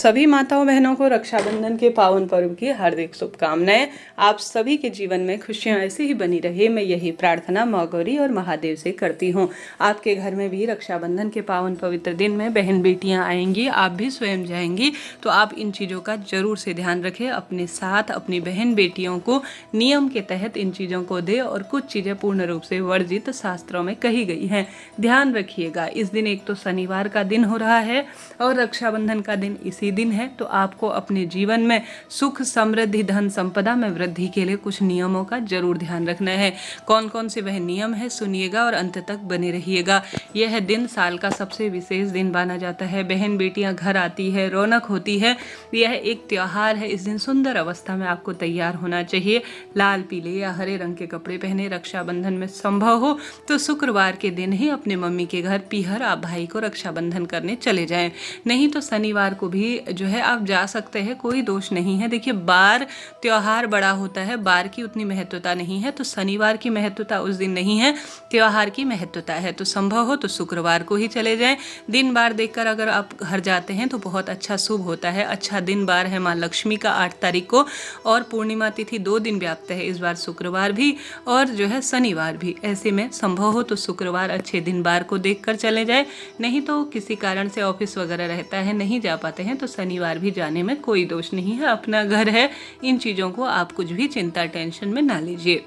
सभी माताओं बहनों को रक्षाबंधन के पावन पर्व की हार्दिक शुभकामनाएं। आप सभी के जीवन में खुशियां ऐसे ही बनी रहे, मैं यही प्रार्थना माँ गौरी और महादेव से करती हूँ। आपके घर में भी रक्षाबंधन के पावन पवित्र दिन में बहन बेटियां आएंगी, आप भी स्वयं जाएंगी, तो आप इन चीज़ों का जरूर से ध्यान रखें। अपने साथ अपनी बहन बेटियों को नियम के तहत इन चीज़ों को दे, और कुछ चीज़ें पूर्ण रूप से वर्जित शास्त्रों में कही गई हैं, ध्यान रखिएगा। इस दिन एक तो शनिवार का दिन हो रहा है और रक्षाबंधन का दिन इसी दिन है, तो आपको अपने जीवन में सुख समृद्धि धन संपदा में वृद्धि के लिए कुछ नियमों का जरूर ध्यान रखना है। कौन कौन से वह नियम है सुनिएगा और अंत तक बने रहिएगा। यह दिन साल का सबसे विशेष दिन माना जाता है। बहन बेटियां घर आती है, रौनक होती है, यह एक त्योहार है। इस दिन सुंदर अवस्था में आपको तैयार होना चाहिए। लाल पीले या हरे रंग के कपड़े पहने रक्षाबंधन में संभव हो तो शुक्रवार के दिन ही अपने मम्मी के घर पीहर आप भाई को रक्षाबंधन करने चले जाएं। नहीं तो शनिवार को भी जो है आप जा सकते हैं, कोई दोष नहीं है। देखिए, बार त्योहार बड़ा होता है, बार की उतनी महत्वता नहीं है, तो शनिवार की महत्वता उस दिन नहीं है, त्योहार की महत्वता है। तो संभव हो तो शुक्रवार को ही चले जाएं। दिन बार देखकर अगर आप घर जाते हैं तो बहुत अच्छा शुभ होता है। अच्छा दिन बार है माँ लक्ष्मी का 8 तारीख को, और पूर्णिमा तिथि 2 दिन व्याप्त है इस बार, शुक्रवार भी और जो है शनिवार भी। ऐसे में संभव हो तो शुक्रवार अच्छे दिन बार को देखकर चले जाए। नहीं तो किसी कारण से ऑफिस वगैरह रहता है, नहीं जा पाते हैं, तो शनिवार भी जाने में कोई दोष नहीं है। अपना घर है, इन चीज़ों को आप कुछ भी चिंता टेंशन में ना लीजिए।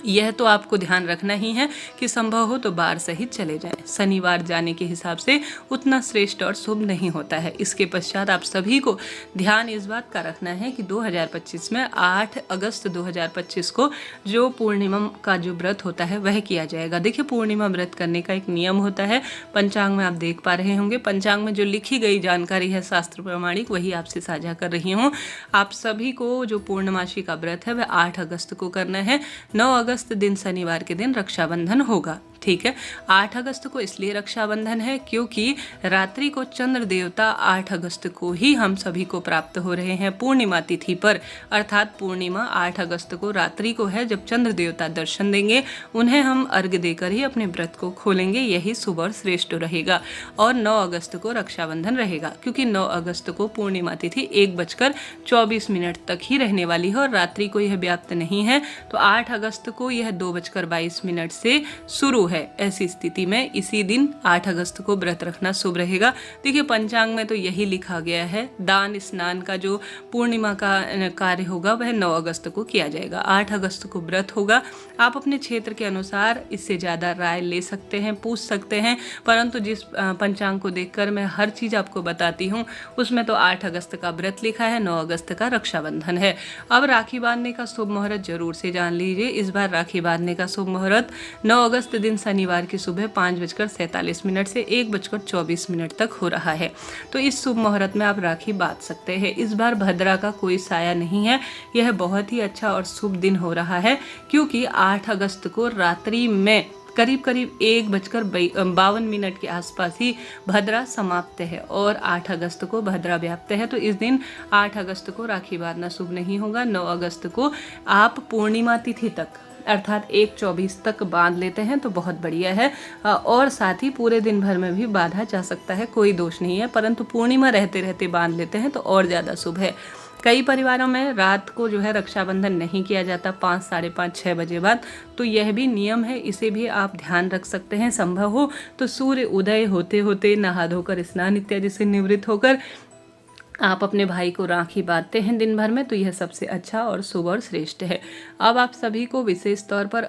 यह तो आपको ध्यान रखना ही है कि संभव हो तो बार सहित चले जाएं। शनिवार जाने के हिसाब से उतना श्रेष्ठ और शुभ नहीं होता है। इसके पश्चात आप सभी को ध्यान इस बात का रखना है कि 2025 में 8 अगस्त 2025 को जो पूर्णिमा का जो व्रत होता है वह किया जाएगा। देखिए, पूर्णिमा व्रत करने का एक नियम होता है। पंचांग में आप देख पा रहे होंगे, पंचांग में जो लिखी गई जानकारी है शास्त्र प्रमाणिक, वही आपसे साझा कर रही हूँ। आप सभी को जो पूर्णमासी का व्रत है वह 8 अगस्त को करना है। 9 अगस्त दिन शनिवार के दिन रक्षाबंधन होगा। ठीक है, 8 अगस्त को इसलिए रक्षाबंधन है क्योंकि रात्रि को चंद्र देवता 8 अगस्त को ही हम सभी को प्राप्त हो रहे हैं पूर्णिमा तिथि पर। अर्थात पूर्णिमा 8 अगस्त को रात्रि को है, जब चंद्र देवता दर्शन देंगे उन्हें हम अर्घ्य देकर ही अपने व्रत को खोलेंगे, यही शुभ और श्रेष्ठ रहेगा। और 9 अगस्त को रक्षाबंधन रहेगा क्योंकि 9 अगस्त को पूर्णिमा तिथि 1:24 तक ही रहने वाली है और रात्रि को यह व्याप्त नहीं है। तो 8 अगस्त को यह 2:22 से शुरू है। ऐसी स्थिति में इसी दिन 8 अगस्त को व्रत रखना शुभ रहेगा। देखिए, पंचांग में तो यही लिखा गया है। दान स्नान का जो पूर्णिमा का कार्य होगा वह 9 अगस्त को किया जाएगा। 8 अगस्त को व्रत होगा। आप अपने क्षेत्र के अनुसार इससे ज़्यादा राय ले सकते हैं, पूछ सकते हैं, परंतु जिस पंचांग को देखकर मैं हर चीज़ आपको बताती हूँ उसमें तो 8 अगस्त का व्रत लिखा है, 9 अगस्त का रक्षाबंधन है। अब राखी बांधने का शुभ मुहूर्त जरूर से जान लीजिए। इस बार राखी बांधने का शुभ मुहूर्त 9 अगस्त दिन शनिवार की सुबह 5:47 से 1:24 तक हो रहा है। तो इस शुभ मुहूर्त में आप राखी बांध सकते हैं। इस बार भद्रा का कोई साया नहीं है। यह बहुत ही अच्छा और शुभ दिन हो रहा है क्योंकि 8 अगस्त को रात्रि में करीब 1:52 के आसपास ही भद्रा समाप्त है और 8 अगस्त को भद्रा व्याप्त है। तो इस दिन 8 अगस्त को राखी बांधना शुभ नहीं होगा। 9 अगस्त को आप पूर्णिमा तिथि तक अर्थात 1:24 तक बांध लेते हैं तो बहुत बढ़िया है, और साथ ही पूरे दिन भर में भी बांधा जा सकता है, कोई दोष नहीं है, परंतु पूर्णिमा रहते रहते बांध लेते हैं तो और ज़्यादा शुभ है। कई परिवारों में रात को जो है रक्षाबंधन नहीं किया जाता 5, साढ़े 5, 6 बजे बाद, तो यह भी नियम है, इसे भी आप ध्यान रख सकते हैं। संभव हो तो सूर्य उदय होते होते नहा धोकर स्नान इत्यादि से निवृत्त होकर आप अपने भाई को राखी बांधते हैं दिन भर में, तो यह सबसे अच्छा और शुभ और श्रेष्ठ है। अब आप सभी को विशेष तौर पर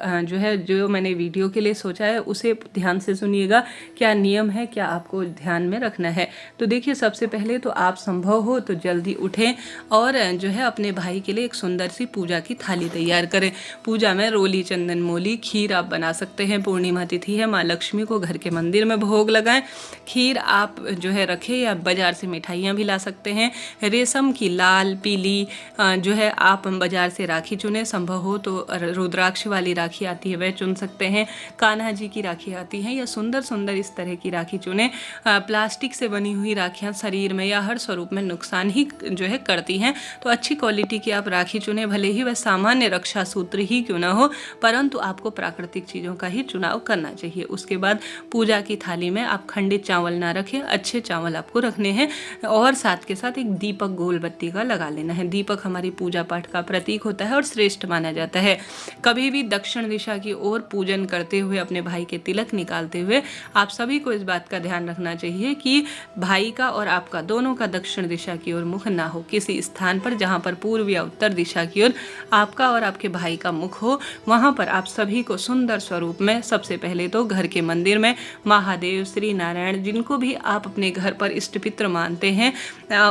जो मैंने वीडियो के लिए सोचा है उसे ध्यान से सुनिएगा। क्या नियम है, क्या आपको ध्यान में रखना है। तो देखिए, सबसे पहले तो आप संभव हो तो जल्दी उठें और जो है अपने भाई के लिए एक सुंदर सी पूजा की थाली तैयार करें। पूजा में रोली, चंदन मोली, खीर आप बना सकते हैं। पूर्णिमा तिथि है, माँ लक्ष्मी को घर के मंदिर में भोग लगाएं। खीर आप जो है रखें या बाजार से मिठाइयाँ भी ला सकते हैं। रेशम की लाल पीली जो है आप बाजार से राखी चुने। संभव हो तो रुद्राक्ष वाली राखी आती है वह चुन सकते हैं। कान्हा जी की राखी आती है, या सुंदर सुंदर इस तरह की राखी चुने। प्लास्टिक से बनी हुई राखियाँ शरीर में या हर स्वरूप में नुकसान ही जो है करती हैं, तो अच्छी क्वालिटी की आप राखी चुने। भले ही वह सामान्य रक्षा सूत्र ही क्यों ना हो, परंतु आपको प्राकृतिक चीज़ों का ही चुनाव करना चाहिए। उसके बाद पूजा की थाली में आप खंडित चावल ना रखें, अच्छे चावल आपको रखने हैं और साथ के साथ एक दीपक गोल बत्ती का लगा लेना है। दीपक हमारी पूजा पाठ का प्रतीक होता है और श्रेष्ठ माना जाता है। कभी भी दक्षिण दिशा की ओर पूजन करते हुए, अपने भाई के तिलक निकालते हुए आप सभी को इस बात का ध्यान रखना चाहिए कि भाई का और आपका दोनों का दक्षिण दिशा की ओर मुख ना हो। किसी स्थान पर जहाँ पर पूर्व या उत्तर दिशा की ओर आपका और आपके भाई का मुख हो, वहाँ पर आप सभी को सुंदर स्वरूप में सबसे पहले तो घर के मंदिर में महादेव, श्री नारायण, जिनको भी आप अपने घर पर इष्ट पित्र मानते हैं,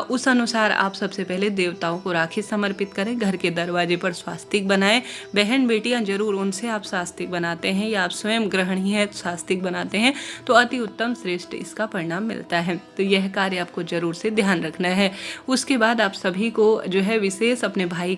उस अनुसार आप सबसे पहले देवताओं को राखी समर्पित करें। घर के दरवाजे पर स्वास्तिक बनाएं। बहन बेटियां जरूर उनसे आप स्वास्तिक बनाते हैं या आप स्वयं गृहिणी स्वास्तिक बनाते हैं तो अति उत्तम श्रेष्ठ इसका परिणाम मिलता है। तो यह कार्य आपको जरूर से ध्यान रखना है। उसके बाद आप सभी को जो है विशेष अपने भाई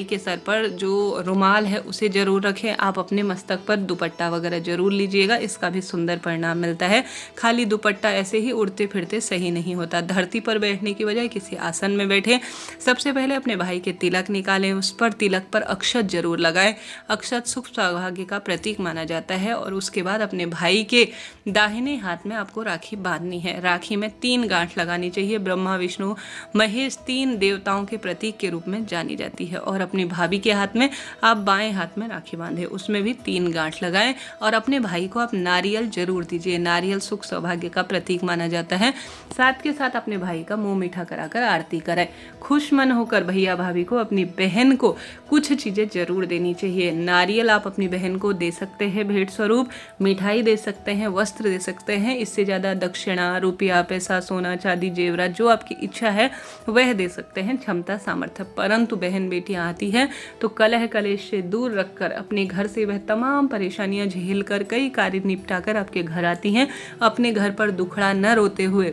के सर पर जो रुमाल है उसे जरूर रखें। आप अपने मस्तक पर दुपट्टा वगैरह जरूर लीजिएगा, इसका भी सुंदर परिणाम मिलता है। खाली दुपट्टा ऐसे ही उड़ते फिरते सही नहीं होता। धरती पर बैठने की बजाय किसी आसन में बैठे। सबसे पहले अपने भाई के तिलक निकालें, उस पर तिलक पर अक्षत जरूर लगाएं। अक्षत सुख सौभाग्य का प्रतीक माना जाता है। और उसके बाद अपने भाई के दाहिने हाथ में आपको राखी बांधनी है। राखी में 3 गांठ लगानी चाहिए। ब्रह्मा, विष्णु, महेश 3 देवताओं के प्रतीक के रूप में जानी जाती है। और अपनी भाभी के हाथ में आप बाएं हाथ में राखी बांधे, उसमें भी 3 गांठ लगाएं। और अपने भाई को आप नारियल जरूर दीजिए। नारियल सुख सौभाग्य का प्रतीक माना जाता है। साथ के साथ अपने भाई का मुंह मीठा कराकर आरती करें। खुश मन होकर भैया भाभी को, अपनी बहन को कुछ चीजें जरूर देनी चाहिए। नारियल आप अपनी बहन को दे सकते हैं भेंट स्वरूप, मिठाई दे सकते हैं, वस्त्र दे सकते हैं। इससे ज्यादा दक्षिणा, रुपया, पैसा, सोना, चांदी, जेवरात जो आपकी इच्छा है वह दे सकते हैं, क्षमता सामर्थ्य। परंतु बहन बेटियां आती है तो कलह कलेश से दूर रखकर अपने घर से वह तमाम परेशानियां झेल कर, कई कार्य निपटा कर आपके घर आती हैं। अपने घर पर दुखड़ा न रोते हुए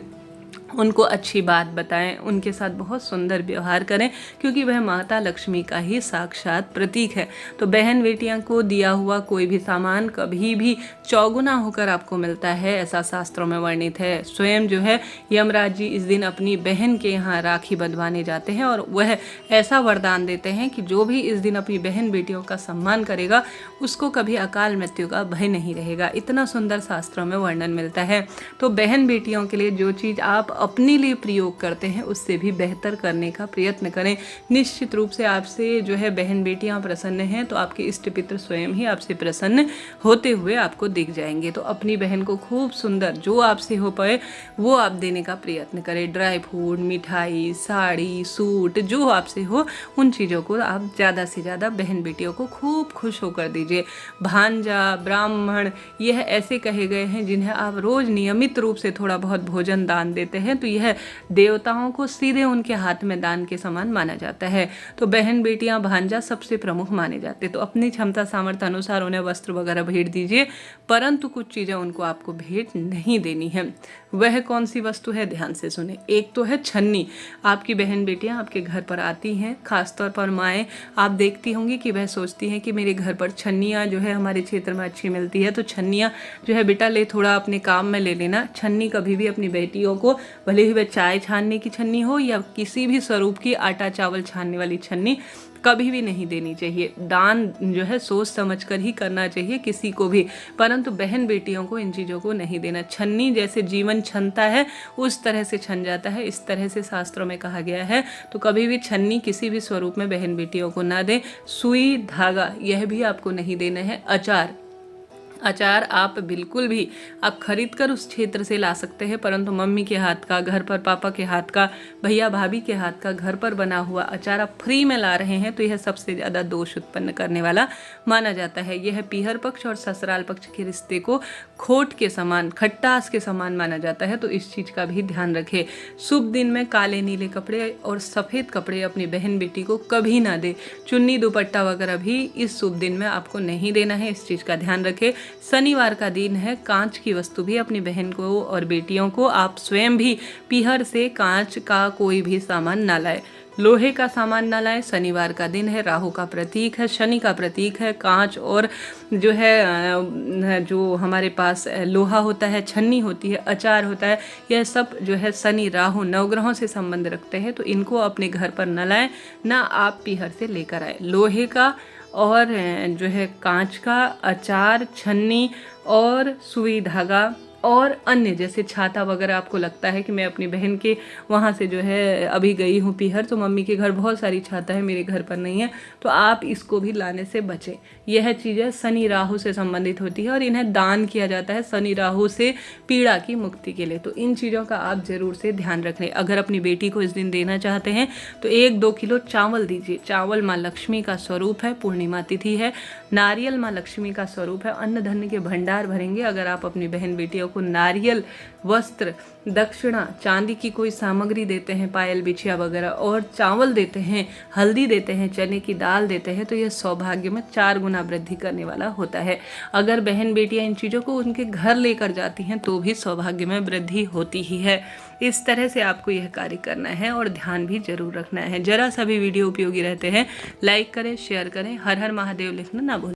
उनको अच्छी बात बताएं, उनके साथ बहुत सुंदर व्यवहार करें, क्योंकि वह माता लक्ष्मी का ही साक्षात प्रतीक है। तो बहन बेटियां को दिया हुआ कोई भी सामान कभी भी चौगुना होकर आपको मिलता है, ऐसा शास्त्रों में वर्णित है। स्वयं जो है यमराज जी इस दिन अपनी बहन के यहाँ राखी बंधवाने जाते हैं और वह ऐसा वरदान देते हैं कि जो भी इस दिन अपनी बहन बेटियों का सम्मान करेगा उसको कभी अकाल मृत्यु का भय नहीं रहेगा। इतना सुंदर शास्त्रों में वर्णन मिलता है। तो बहन बेटियों के लिए जो चीज़ आप अपने लिए प्रयोग करते हैं उससे भी बेहतर करने का प्रयत्न करें। निश्चित रूप से आपसे जो है बहन बेटियां प्रसन्न हैं तो आपके इष्ट पित्र स्वयं ही आपसे प्रसन्न होते हुए आपको दिख जाएंगे। तो अपनी बहन को खूब सुंदर जो आपसे हो पाए वो आप देने का प्रयत्न करें। ड्राई फ्रूट, मिठाई, साड़ी, सूट जो आपसे हो उन चीज़ों को आप ज़्यादा से ज़्यादा बहन बेटियों को खूब खुश होकर दीजिए। भांजा, ब्राह्मण यह ऐसे कहे गए हैं जिन्हें आप रोज़ नियमित रूप से थोड़ा बहुत भोजन दान देते हैं तो यह देवताओं को सीधे उनके हाथ में दान के समान माना जाता है। तो बहन बेटियां, भांजा सबसे प्रमुख माने जाते हैं। तो अपनी क्षमता सामर्थ्य अनुसार उन्हें वस्त्र वगैरह भेंट दीजिए, परंतु कुछ चीज़ें उनको आपको भेंट नहीं देनी है। वह कौन सी वस्तु है, ध्यान से सुने। एक तो है छन्नी। आपकी बहन बेटियां आपके घर पर आती हैं, खासतौर पर माएँ, आप देखती होंगी कि वह सोचती हैं कि मेरे घर पर छन्नियाँ जो है हमारे क्षेत्र में अच्छी मिलती है, तो छन्नियाँ जो है बेटा ले थोड़ा अपने काम में ले लेना। छन्नी कभी भी अपनी बेटियों को, भले ही वह चाय छानने की छन्नी हो या किसी भी स्वरूप की आटा चावल छानने वाली छन्नी, कभी भी नहीं देनी चाहिए। दान जो है सोच समझ कर ही करना चाहिए किसी को भी, परंतु बहन बेटियों को इन चीज़ों को नहीं देना। छन्नी जैसे जीवन छनता है उस तरह से छन जाता है, इस तरह से शास्त्रों में कहा गया है। तो कभी भी छन्नी किसी भी स्वरूप में बहन बेटियों को ना दें। सुई, धागा यह भी आपको नहीं देना है। अचार आप बिल्कुल भी आप खरीद कर उस क्षेत्र से ला सकते हैं, परंतु मम्मी के हाथ का, घर पर पापा के हाथ का, भैया भाभी के हाथ का घर पर बना हुआ अचार आप फ्री में ला रहे हैं तो यह सबसे ज़्यादा दोष उत्पन्न करने वाला माना जाता है। यह पीहर पक्ष और ससुराल पक्ष के रिश्ते को खोट के समान, खट्टास के समान माना जाता है। तो इस चीज़ का भी ध्यान रखें। शुभ दिन में काले नीले कपड़े और सफ़ेद कपड़े अपनी बहन बेटी को कभी ना दे। चुन्नी दुपट्टा वगैरह भी इस शुभ दिन में आपको नहीं देना है, इस चीज़ का ध्यान रखें। शनिवार का दिन है, कांच की वस्तु भी अपनी बहन को और बेटियों को, आप स्वयं भी पीहर से कांच का कोई भी सामान ना लाए, लोहे का सामान ना लाए। शनिवार का दिन है, राहु का प्रतीक है, शनि का प्रतीक है। कांच और जो है जो हमारे पास लोहा होता है, छन्नी होती है, अचार होता है, यह सब जो है शनि राहु नवग्रहों से संबंध रखते हैं। तो इनको अपने घर पर न लाएं, ना आप पीहर से लेकर आए। लोहे का और जो है कांच का, अचार, छन्नी और सुई धागा और अन्य जैसे छाता वगैरह आपको लगता है कि मैं अपनी बहन के वहाँ से जो है अभी गई हूँ पीहर, तो मम्मी के घर बहुत सारी छाता है, मेरे घर पर नहीं है, तो आप इसको भी लाने से बचें। यह चीज़ें शनि राहु से संबंधित होती है और इन्हें दान किया जाता है शनि राहु से पीड़ा की मुक्ति के लिए। तो इन चीज़ों का आप ज़रूर से ध्यान रखें। अगर अपनी बेटी को इस दिन देना चाहते हैं तो 1-2 किलो चावल दीजिए। चावल माँ लक्ष्मी का स्वरूप है, पूर्णिमा तिथि है। नारियल माँ लक्ष्मी का स्वरूप है, अन्न धन के भंडार भरेंगे अगर आप अपनी बहन बेटियों को नारियल, वस्त्र, दक्षिणा, चांदी की कोई सामग्री देते हैं, पायल बिछिया वगैरह, और चावल देते हैं, हल्दी देते हैं, चने की दाल देते हैं, तो यह सौभाग्य में 4 गुना वृद्धि करने वाला होता है। अगर बहन बेटियां इन चीज़ों को उनके घर लेकर जाती हैं तो भी सौभाग्य में वृद्धि होती ही है। इस तरह से आपको यह कार्य करना है और ध्यान भी जरूर रखना है। जरा सा भी वीडियो उपयोगी रहते हैं लाइक करें, शेयर करें, हर हर महादेव लिखना ना भूलें।